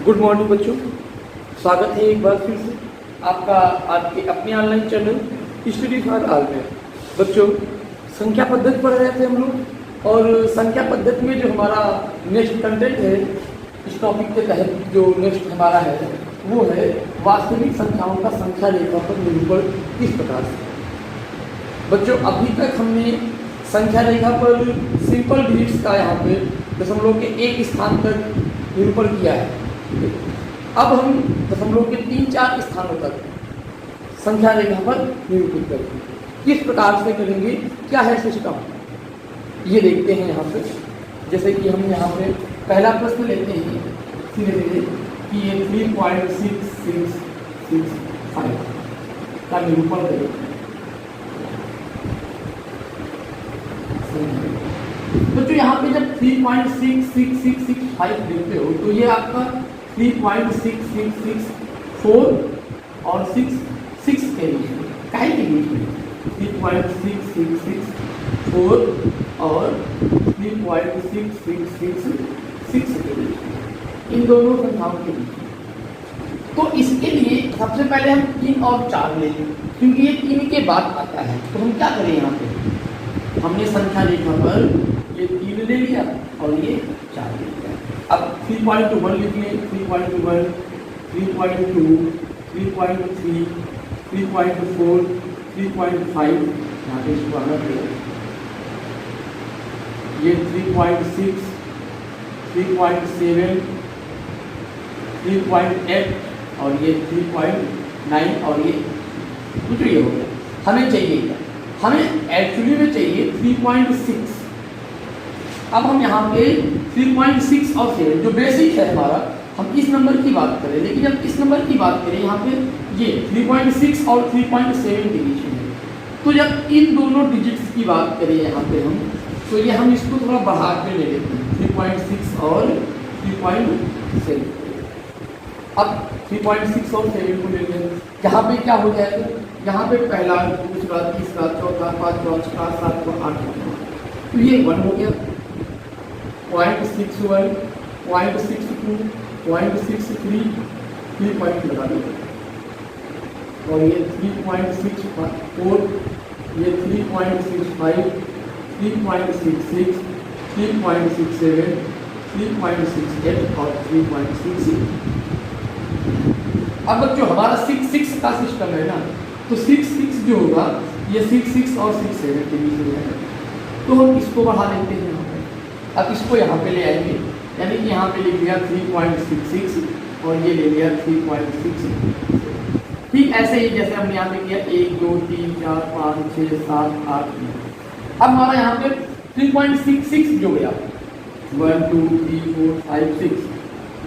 Good morning बच्चों, स्वागत है एक बार फिर से आपका आपके अपने online channel study for all में। बच्चों, संख्या पद्धति पढ़ रहे थे हम लोग और संख्या पद्धति में जो हमारा नेक्स्ट कंटेंट है इस टॉपिक के तहत जो नेक्स्ट हमारा है वो है वास्तविक संख्याओं का संख्या रेखा पर निरूपण किस प्रकार से। बच्चों, अभी तक हमने संख्या रेखा पर सिंपल डिजिट्स का यहाँ पे दशमलव के एक स्थान तक निरूपण किया है। अब हम दशमलव के 3-4 स्थानों तक संख्या रेखा पर निरूपित करेंगे। किस प्रकार से करेंगे, क्या है सिस्टम, ये देखते हैं यहाँ पे। जैसे कि हम यहाँ पे पहला प्रश्न लेते हैं धीरे धीरे कि ये 3.6665 का निरूपण करें। बच्चों, यहाँ पे जब 3.66665 देखते हो तो ये आपका 3.6664 और 6 के बीच में, काहे के बीच में 3.6664 और 3.6666 के बीच में, इन दोनों संख्याओं के बीच में। तो इसके लिए सबसे पहले हम 3 और 4 लेंगे क्योंकि ये 3 के बाद आता है। तो हम क्या करें, यहाँ पे हमने संख्या रेखा पर ये 3 ले लिया और ये 4 ले लिया। अब 3.1 लिख लें, 3.1, 3.2, 3.3, 3.4, 3.5, यहाँ पे इसको अलग ले, ये 3.6, 3.7, 3.8 और ये 3.9 और ये कुछ ये हो गया। हमें चाहिए क्या, हमें एक्चुअली में चाहिए 3.6। अब हम यहाँ पे 3.6 और 7 जो बेसिक है हमारा, हम इस नंबर की बात करें, लेकिन जब इस नंबर की बात करें यहाँ पे ये 3.6 और 3.7 के बीच में, तो जब इन दोनों डिजिट्स की बात करें यहाँ पे हम, तो ये हम इसको थोड़ा बढ़ा के ले लेते हैं 3.6 और 3.7। अब 3.6 और 7 को ले लें, यहाँ पे क्या हो जाएगा, यहाँ पे पहला, दूसरा, तीसरा, चौथा, पांचवा, छठा, सातवां, आठवां, तो ये 1 हो गया। 0.61, 0.62, 0.63, 3 पॉइंट लगा दो और ये 3.64, ये 3.65, 3.66, 3.67, 3.68 और 3.66। अब बच्चों हमारा 6 का सिस्टम है ना, तो 6 जो होगा ये 6 और 6 के बीच में है, तो हम इसको बढ़ा लेते हैं यहाँ पे। अब इसको यहाँ पे ले आएंगे, यानी कि यहाँ पे ले लिया 3.66 और ये ले लिया 3.66। ठीक ऐसे ही जैसे हमने यहाँ पे किया 1 2 3 4 5 6 7 8 9। अब हमारा यहाँ पे 3.66 जो गया 1 2 3 4 5 6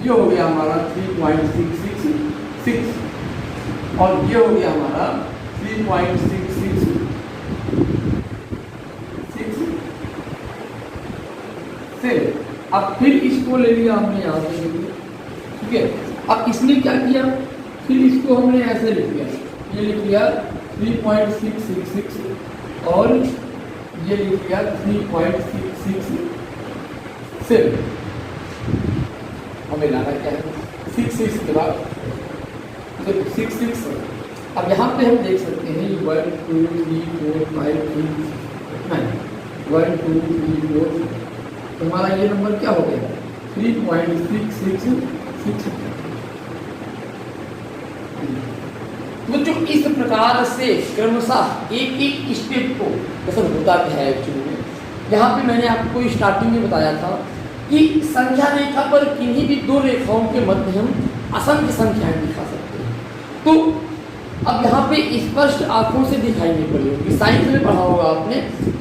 ये हो गया हमारा 3.666 और ये हो गया हमारा 3.666। अब फिर इसको ले लिया हमने यहाँ से, ठीक है। अब इसने क्या किया, फिर इसको हमने ऐसे लिख लिया, ये लिख लिया 3.666 और ये लिख लिया 3.667। हमें लाना क्या है 6 के बाद 6 अब यहाँ पे हम देख सकते हैं 1 2 3 4 5 6 9 1 2 3 4, तो हमारा ये नंबर क्या हो गया 3.666। तो जो इस प्रकार से क्रमशः एक एक स्टेप को दरअसल होता है एक्चुअली में। यहाँ पे मैंने आपको स्टार्टिंग में बताया था कि संख्या रेखा पर किन्हीं भी 2 रेखाओं के मध्य हम असंख्य संख्याएं दिखा सकते हैं। तो अब यहाँ पे स्पष्ट आंखों से दिखाई नहीं पड़ी होगी, साइंस में पढ़ा होगा आपने,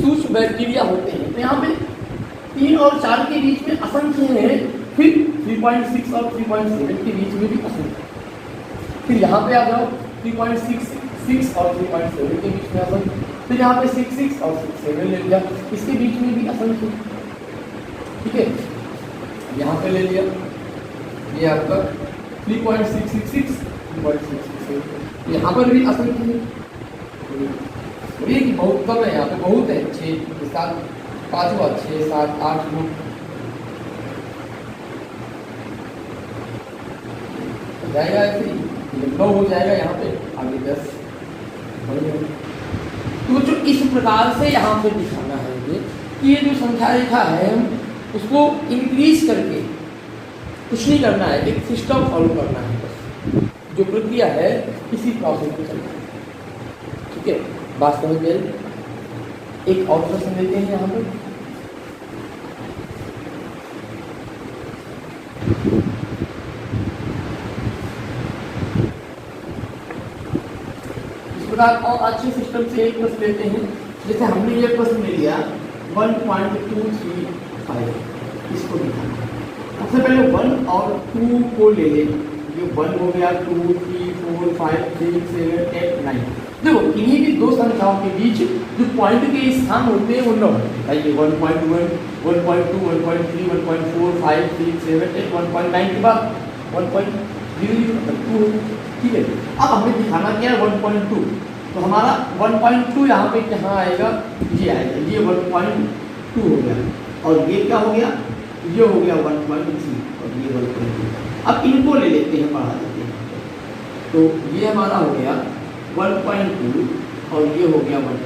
सूक्ष्म बैक्टीरिया होते हैं। तो यहाँ पे 3 और 4 के बीच में असंख्य है, फिर 3.6 और 3.7 के बीच में भी असंख्य, फिर यहाँ पे आ जाओ 3.66 और 3.7 के बीच में असंख्य, फिर यहाँ पे 6 और 7 ले लिया, इसके बीच में भी असंख्य, ठीक है। यहाँ पे ले लिया ये आपका 3.666, 3.667, यहाँ पर भी असंख्य है, ये कि बहुत कम है, यहाँ पे बहुत है 6 के साथ 5 6 7 8 9 जाएगा ऐसे ही, जब 9 हो जाएगा यहाँ पे आगे 10 बढ़ जाएगा। तो बच्चों इस प्रकार से यहाँ पे दिखाना है ये कि ये जो संख्या रेखा है हम उसको इंक्रीज करके कुछ नहीं करना है, एक सिस्टम फॉलो करना है, बस जो प्रक्रिया है इसी प्रोसेस में चलना है। ठीक है, बात समझ गए। एक और प्रश्न लेते हैं यहाँ पर। इस प्रकार और अच्छे सिस्टम से एक प्रश्न लेते हैं। जैसे हमने ये प्रश्न ले लिया 1.235, इसको दिखाना है। सबसे पहले 1 और 2 को ले लें। ये 1 हो गया, 2, 3, 4, 5, 6, 7, 8, 9। देखो इन्हीं की दो संख्याओं के बीच जो पॉइंट के स्थान होते हैं वो 9 होते हैं। ये 1.1, 1.2, 1.3, 1.4, 5, 6, 7, 8, 1.9 के बाद 1.00 ठीक है। अब हमें दिखाना क्या है 1.2, तो हमारा 1.2 यहाँ पे कहाँ आएगा, ये आएगा, ये 1.2 हो गया। और ये क्या हो गया, ये हो गया 1.3 और ये 1.2। अब इनको ले लेते हैं, बढ़ा देते हैं। तो ये हमारा हो गया 1.2 और ये हो गया 1.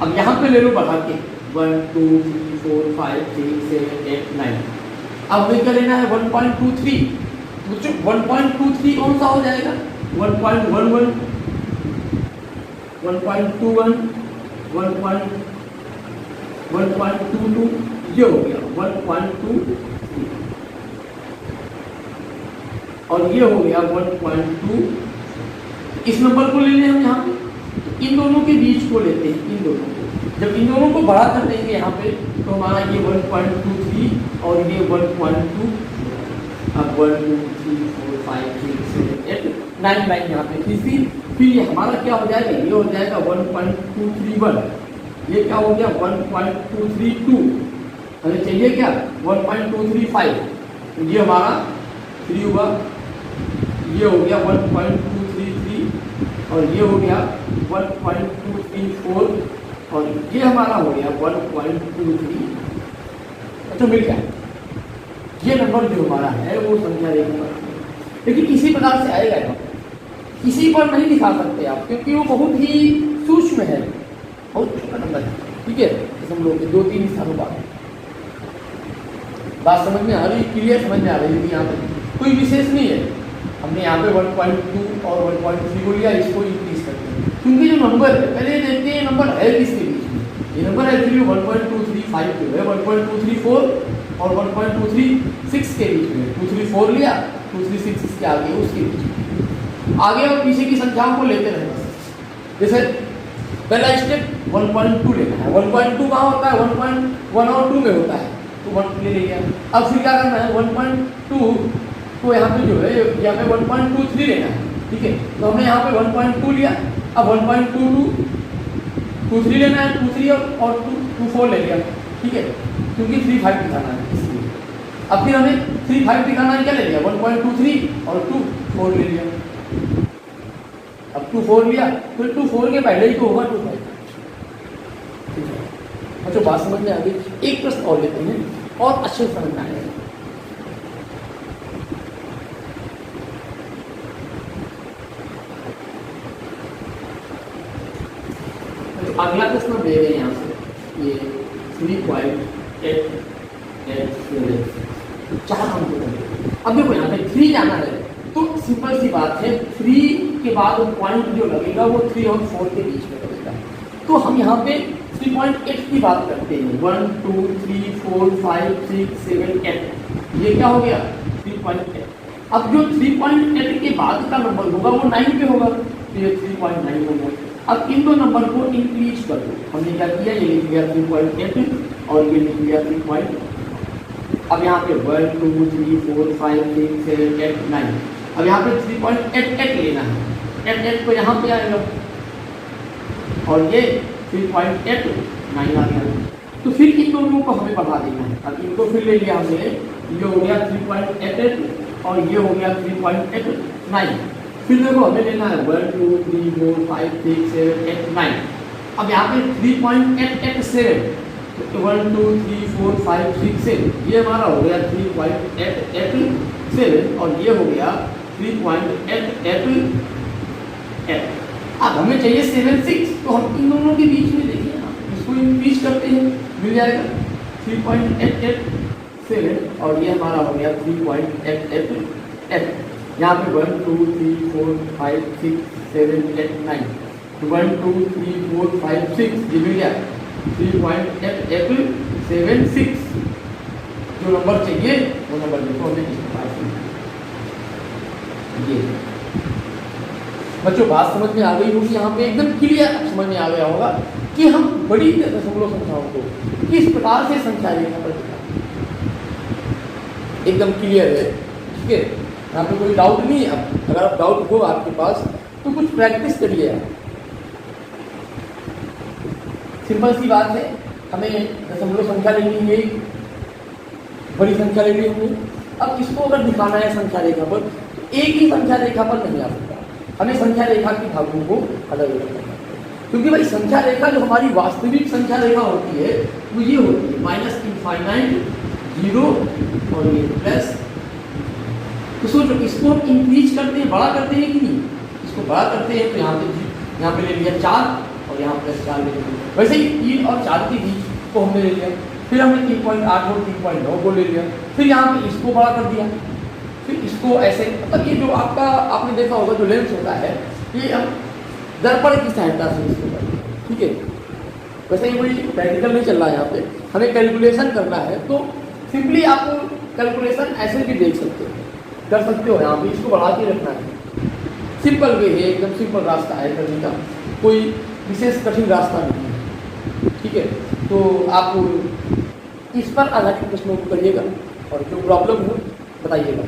अब यहाँ पे ले लो बढ़ा के 1, 2, 3, 4, 5, 6, 7, 8, 9। अब हमें क्या लेना है 1.23। बच्चों 1.23 कौन सा हो जाएगा, 1.11, 1.21, 1.22, ये हो गया 1.23 और ये हो गया 1.2। इस नंबर को ले लें हम यहाँ पे, इन दोनों के बीच को लेते हैं, इन दोनों को। जब इन दोनों को बढ़ा कर देंगे यहाँ पे तो हमारा ये 1.23 और ये 1.2। अब 1, 2, 3, 4, 5, 6, 7, 8, 9 लाइन यहाँ पे थी। फिर ये हमारा क्या हो जाएगा, ये हो जाएगा 1.231। ये क्या हो गया 1.232। हमें चाहिए क्या 1.235। तो ये हमारा 3 हुआ, ये हो गया 1.233 और ये हो गया 1.234 और ये हमारा हो गया 1.23। अच्छा मिल गया। ये नंबर जो हमारा है वो संख्या रेखा, लेकिन इसी प्रकार से आएगा ना, इसी पर नहीं दिखा सकते आप क्योंकि वो बहुत ही सूक्ष्म है, बहुत छोटा नंबर है। ठीक है, हम लोग 2-3 स्थानों पर बात समझ में आ रही, क्लियर समझ में आ रही है। यहाँ पर कोई विशेष नहीं है। हमने यहाँ पे 1.2 और 1.3 को लिया, इसको इंक्रीज करते हैं क्योंकि जो नंबर है पहले देखते हैं नंबर है किसके बीच में। ये नंबर है 1.235 जो है 1.234 और 1.236 के बीच में। 234 लिया, 236 इसके आगे उसके बीच में। आगे और पीछे की संख्याओं को लेते रहें। जैसे पहला स्टेप 1.2 लेना है। 1.2 कहाँ होता है, 1.1 और 2 में होता है, तो 1 ले लिया। अब फिर क्या करना है 1.2 को यहाँ पे जो है यहाँ पे 1.23 लेना है। ठीक है, तो हमने यहाँ पे 1.2 लिया। अब 1.23 लेना है, 23 और 24 ले लिया। ठीक है, क्योंकि 35 दिखाना है इसलिए। अब फिर हमें 35 दिखाना है, क्या ले लिया 1.23 और 24 ले लिया। अब 24 लिया, फिर 24 के पहले ही तो होगा 25। ठीक है, अच्छा बात समझ में आ गई। एक प्रश्न और लेते हैं और अच्छे समझ में आएगा। अगला प्रश्न दे रहे हैं यहाँ से, ये 3.887 4 अंकों का। अब देखो यहाँ पे 3 जाना है तो सिंपल सी बात है, 3 के बाद पॉइंट जो लगेगा वो 3 और 4 के बीच में लगेगा। तो हम यहाँ पे 3.8 की बात करते हैं। 1, 2, 3, 4, 5, 6, 7, 8, ये क्या हो गया 3.8। अब जो 3.8 के बाद का नंबर होगा वो 9 पे होगा, तो ये 3.9 हो गया। अब इन दो नंबर को इंक्रीज कर दो। हमने क्या किया, ये लिख दिया 3.8 और ये लिख दिया 3. अब यहाँ पे 1, 2, 3, 4, 5, 6, 7, 8, 9। अब यहाँ पे 3.88 लेना है। 8 को यहाँ पे आएगा और ये 3.89 आ गया। तो फिर इन दोनों को हमें बढ़ा देना है। अब इनको फिर ले लिया हमने, ये हो गया 3.88 और ये हो गया 3.89। फिर देखो हमें लेना है 1, 2, 3, 4, 5, 6, 7, 8, 9। अब यहाँ पे 3.887, 1, 2, 3, 4, 5, 6, 7, ये हमारा हो गया 3.887 और ये हो गया 3.888। अब हमें चाहिए 76, तो हम इन दोनों के बीच में देखिए ना, इसको इंक्रीज करते हैं, मिल जाएगा 3.887 और ये हमारा हो गया 3.888। यहाँ पे 1 2 3 4 5 6 7 8 9 1 2 3 4 5 6 ये मिल गया 3.876। जो नंबर चाहिए वो नंबर देखो हमें इस प्रकार से। ये बच्चों बात समझ में आ गई होगी, यहाँ पे एकदम क्लियर समझ में आ गया होगा कि हम बड़ी दशमलव संख्याओं को किस प्रकार से संख्या रेखा पर दिखाते हैं। एकदम क्लियर है, ठीक है, यहाँ पे कोई डाउट नहीं है। अब अगर आप डाउट हो आपके पास तो कुछ प्रैक्टिस करिए आप। सिंपल सी बात है, हमें दशमलव संख्या लेनी है, बड़ी संख्या लेनी होगी। अब इसको अगर दिखाना है संख्या रेखा पर तो एक ही संख्या रेखा पर नहीं आ सकता, हमें संख्या रेखा की भागों को अलग अलग करना है। क्योंकि भाई संख्या रेखा जो हमारी वास्तविक संख्या रेखा होती है वो ये होती है -∞, 0 और ये प्लस। तो सोचो इसको हम इंक्रीज करते हैं, बड़ा करते हैं कि नहीं, इसको बड़ा करते हैं तो यहाँ पे ले लिया 4 और यहाँ +4 ले लिया। वैसे ही 3 और 4 के बीच को हमने ले लिया, फिर हमने 3.8 और 3.9 को ले लिया, फिर यहाँ पे इसको बड़ा कर दिया, फिर इसको ऐसे। मतलब ये जो आपका आपने देखा होगा जो लेंस होता है ये हम दर्पण की सहायता से इसको करते हैं, ठीक है। वैसे ही कोई प्रैक्टिकल नहीं चल रहा है यहाँ पे, हमें कैलकुलेशन करना है तो सिंपली आप कैलकुलेशन ऐसे भी देख सकते हो, कर सकते हो। यहाँ पे इसको बढ़ा के रखना है, सिंपल वे है, एकदम सिंपल रास्ता है करने का, कोई विशेष कठिन रास्ता नहीं है, ठीक है। तो आप इस पर आधारित प्रश्नों को करिएगा और जो प्रॉब्लम हो बताइएगा।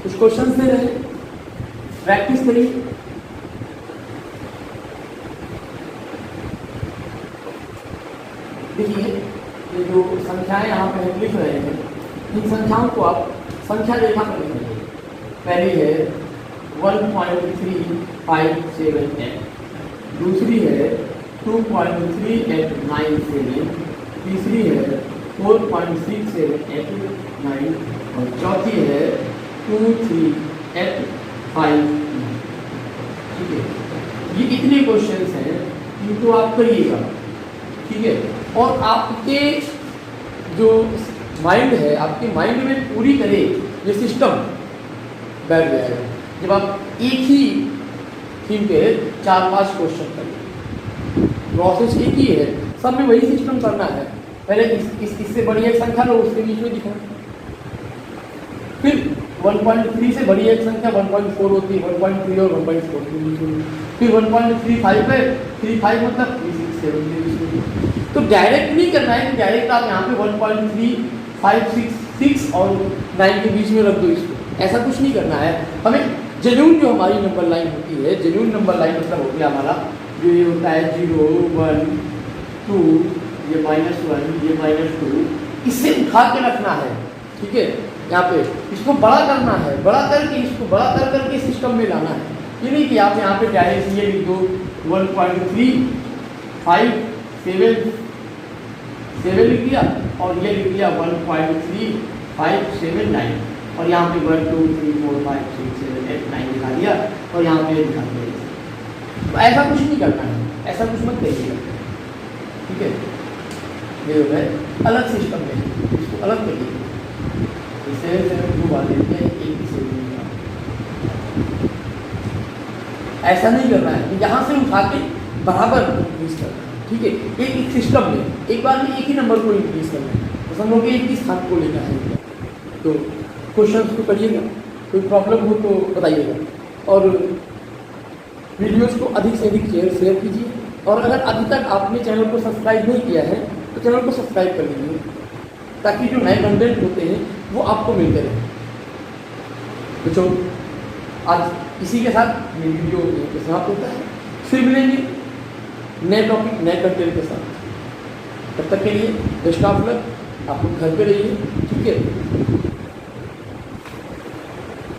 कुछ क्वेश्चन दे रहे हैं, प्रैक्टिस करिए। देखिए ये जो संख्याएं यहाँ पे हम लिख रहे हैं, इन संख्याओं को आप संख्या रेखा पर लिखेंगे। पहली है 1.3578, दूसरी है 2.3897, तीसरी है 4.6789 और चौथी है 2385। ठीक है, ये इतने क्वेश्चंस हैं, इनको आप करिएगा, ठीक है। और आपके जो माइंड है, आपके माइंड में पूरी तरह ये सिस्टम बैठ जाएगा जब आप एक ही थीम पे 4-5 क्वेश्चन करें। प्रोसेस एक ही है, सब में वही सिस्टम करना है। पहले इससे बड़ी एक संख्या लो, उसके बीच में दिखाओ, फिर 1.3 से बड़ी एक संख्या 1.4 होती है, 1.3 और 1.4 के बीच में, फिर 1.35 है, 35 मतलब 367 के बीच में। तो डायरेक्ट नहीं करना है, डायरेक्ट आप यहाँ पे 1.3566 और 9 के बीच में रख दो इसको, ऐसा कुछ नहीं करना है। हमें जेन्युइन जो हमारी नंबर लाइन होती है, जेन्युइन नंबर लाइन मतलब होती है हमारा जो ये होता है 0 1 2, ये -1, ये -2, इससे उठा के रखना है, ठीक है। यहाँ पे इसको बड़ा करना है, बड़ा करके इसको बड़ा कर करके सिस्टम में लाना है। ये नहीं कि आप यहाँ पे डायरेक्ट ये लिख दो 1.3577 लिख दिया और ये लिख दिया 1.3579 और यहाँ पे 1 2 3 4 5 6 7 8 9 दिखा दिया और यहाँ पे दिखा दिया। तो ऐसा कुछ नहीं करना है, ऐसा कुछ मत करिएगा, ठीक है। ये जो है अलग सिस्टम है, इसको अलग करिए। इसे दो बार लेते हैं, एक ही से ऐसा नहीं करना है, यहाँ से उठा के बराबर इंक्रीज करना है, ठीक है। एक सिस्टम में एक बार में एक ही नंबर को इंक्रीज करना है, तो हम लोग एक ही स्थान को लेना है। तो क्वेश्चन को करिएगा, कोई प्रॉब्लम हो तो बताइएगा और वीडियोज़ को अधिक से अधिक शेयर कीजिए। और अगर अभी तक आपने चैनल को सब्सक्राइब नहीं किया है तो चैनल को सब्सक्राइब कर लीजिए, ताकि जो नए कंटेंट होते हैं वो आपको मिलते रहें। बच्चों आज इसी के साथ ये वीडियो समाप्त होता है, फिर मिलेंगे नए टॉपिक नए कंटेंट के साथ। तब तक के लिए बेस्ट ऑफ लक, आप लोग घर पे रहिए, ठीक है।